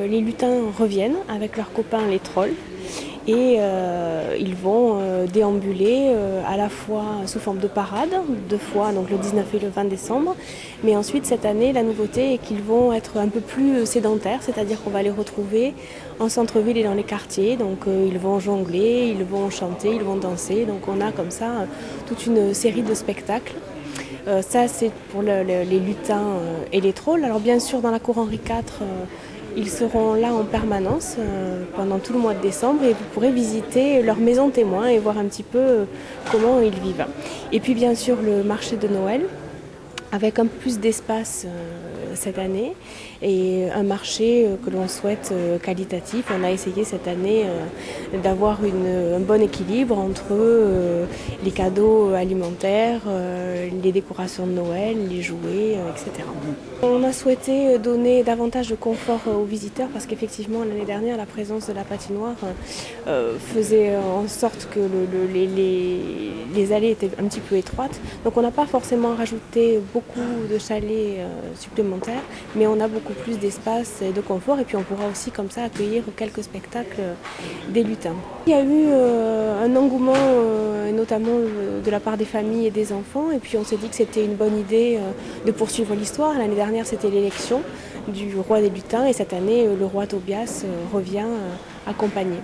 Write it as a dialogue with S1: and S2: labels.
S1: les lutins reviennent avec leurs copains les trolls et ils vont déambuler à la fois sous forme de parade, 2 fois, donc le 19 et le 20 décembre. Mais ensuite, cette année, la nouveauté est qu'ils vont être un peu plus sédentaires, c'est-à-dire qu'on va les retrouver en centre-ville et dans les quartiers. Donc ils vont jongler, ils vont chanter, ils vont danser. Donc on a comme ça toute une série de spectacles. Ça, c'est pour les lutins et les trolls. Alors bien sûr, dans la cour Henri IV, ils seront là en permanence pendant tout le mois de décembre et vous pourrez visiter leur maison témoin et voir un petit peu comment ils vivent. Et puis bien sûr, le marché de Noël, avec un peu plus d'espace cette année et un marché que l'on souhaite qualitatif. On a essayé cette année d'avoir un bon équilibre entre les cadeaux alimentaires, les décorations de Noël, les jouets, etc. On a souhaité donner davantage de confort aux visiteurs parce qu'effectivement l'année dernière la présence de la patinoire faisait en sorte que les allées étaient un petit peu étroites. Donc on n'a pas forcément rajouté beaucoup de chalets supplémentaires, mais on a beaucoup plus d'espace et de confort et puis on pourra aussi comme ça accueillir quelques spectacles des lutins. Il y a eu un engouement notamment de la part des familles et des enfants et puis on s'est dit que c'était une bonne idée de poursuivre l'histoire. L'année dernière c'était l'élection du roi des lutins et cette année le roi Tobias revient accompagné.